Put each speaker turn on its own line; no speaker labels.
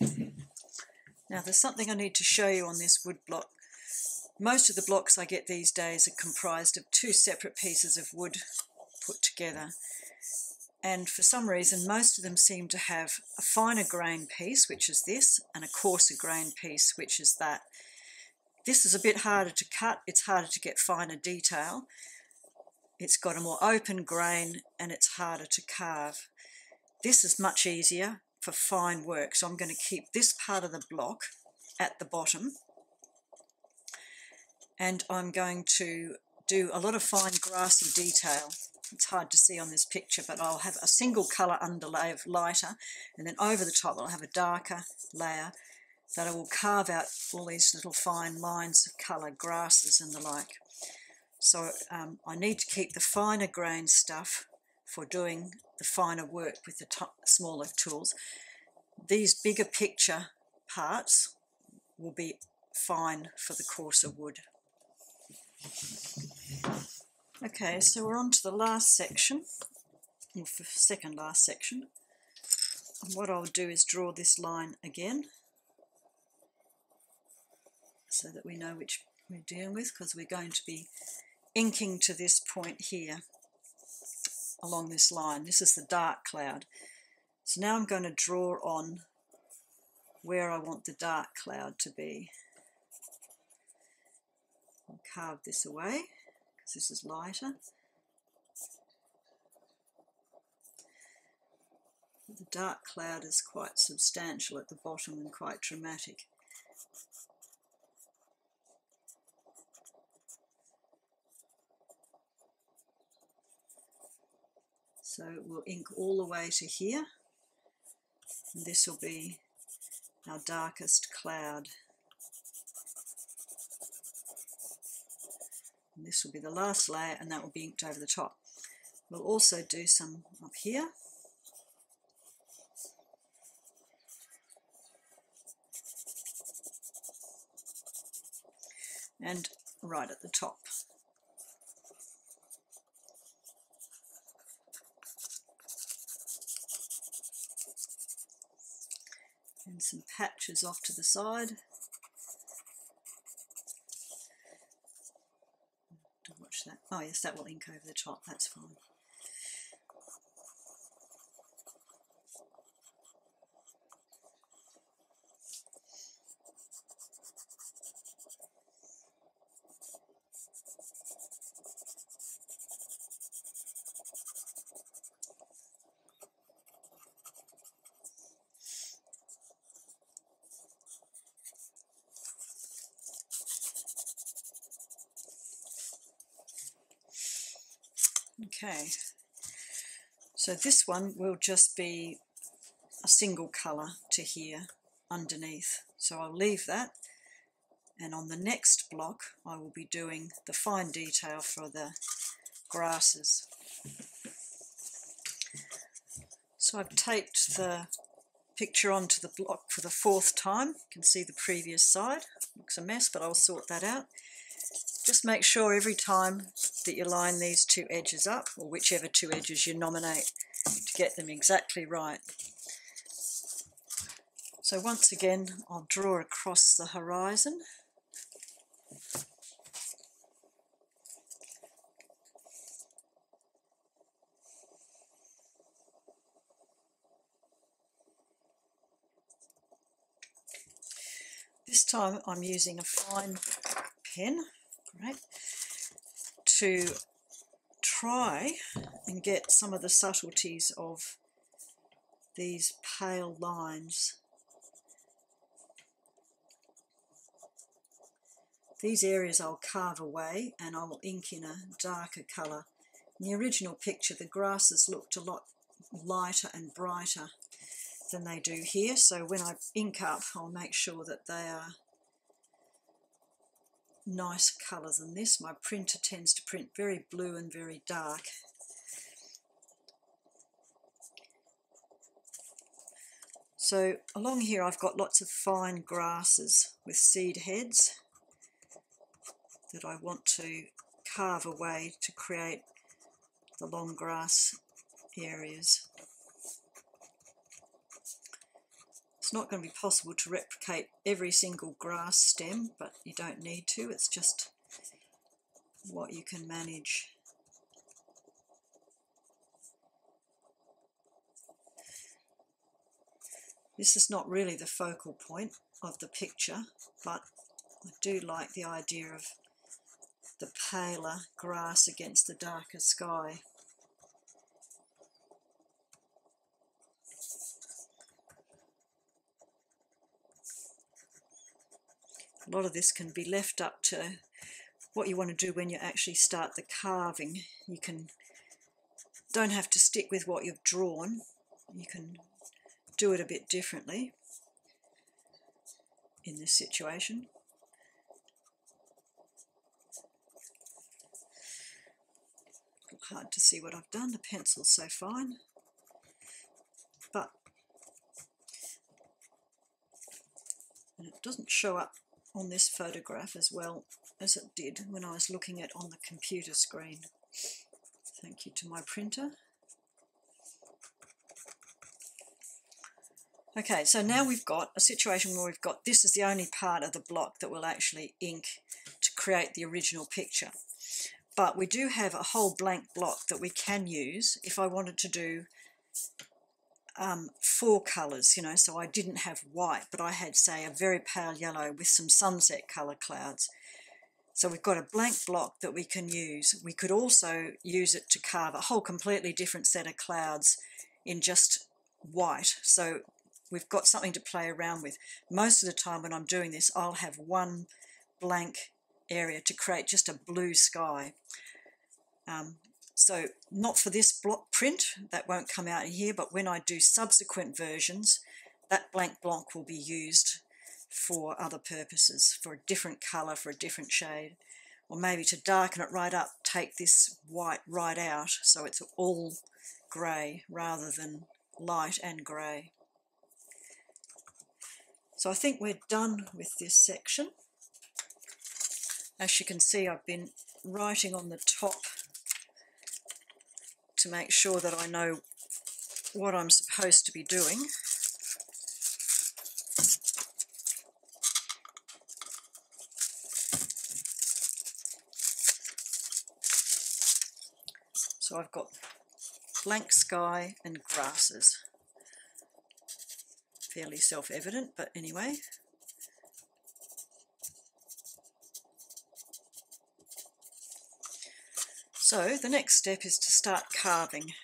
Now there's something I need to show you on this wood block. Most of the blocks I get these days are comprised of two separate pieces of wood put together. And for some reason, most of them seem to have a finer grain piece, which is this, and a coarser grain piece, which is that. This is a bit harder to cut, it's harder to get finer detail. It's got a more open grain and it's harder to carve. This is much easier for fine work, so I'm going to keep this part of the block at the bottom, and I'm going to do a lot of fine grassy detail. It's hard to see on this picture, but I'll have a single colour underlay of lighter, and then over the top I'll have a darker layer that I will carve out all these little fine lines of colour, grasses and the like. So I need to keep the finer grain stuff for doing the finer work with the smaller tools. These bigger picture parts will be fine for the coarser wood. Okay, so we're on to the last section, or the second last section. And what I'll do is draw this line again so that we know which we're dealing with, because we're going to be inking to this point here along this line. This is the dark cloud. So now I'm going to draw on where I want the dark cloud to be. I'll carve this away because this is lighter. The dark cloud is quite substantial at the bottom and quite dramatic. So we'll ink all the way to here, and this will be our darkest cloud. And this will be the last layer, and that will be inked over the top. We'll also do some up here. And right at the top. And some patches off to the side. To watch that. Oh yes, that will ink over the top, that's fine. Okay, so this one will just be a single colour to here underneath, so I'll leave that, and on the next block I will be doing the fine detail for the grasses. So I've taped the picture onto the block for the fourth time. You can see the previous side, looks a mess, but I'll sort that out. Just make sure every time that you line these two edges up, or whichever two edges you nominate, to get them exactly right. So once again, I'll draw across the horizon. This time I'm using a fine pen, right, to try and get some of the subtleties of these pale lines. These areas I'll carve away and I will ink in a darker colour. In the original picture the grasses looked a lot lighter and brighter than they do here, so when I ink up I'll make sure that they are nice colours than this. My printer tends to print very blue and very dark. So along here I've got lots of fine grasses with seed heads that I want to carve away to create the long grass areas. It's not going to be possible to replicate every single grass stem, but you don't need to. It's just what you can manage. This is not really the focal point of the picture, but I do like the idea of the paler grass against the darker sky. A lot of this can be left up to what you want to do when you actually start the carving. You don't have to stick with what you've drawn. You can do it a bit differently in this situation. Hard to see what I've done. The pencil's so fine, but and it doesn't show up on this photograph as well as it did when I was looking at on the computer screen. Thank you to my printer. Okay, so now we've got a situation where we've got this is the only part of the block that will actually ink to create the original picture. But we do have a whole blank block that we can use if I wanted to do 4 colours, you know, so I didn't have white, but I had, say, a very pale yellow with some sunset colour clouds. So we've got a blank block that we can use. We could also use it to carve a whole completely different set of clouds in just white. So we've got something to play around with. Most of the time when I'm doing this, I'll have one blank area to create just a blue sky. So not for this block print, that won't come out here, but when I do subsequent versions, that blank block will be used for other purposes, for a different colour, for a different shade, or maybe to darken it right up, take this white right out so it's all grey rather than light and grey. So I think we're done with this section. As you can see, I've been writing on the top to make sure that I know what I'm supposed to be doing. So I've got blank sky and grasses. Fairly self-evident, but anyway. So the next step is to start carving.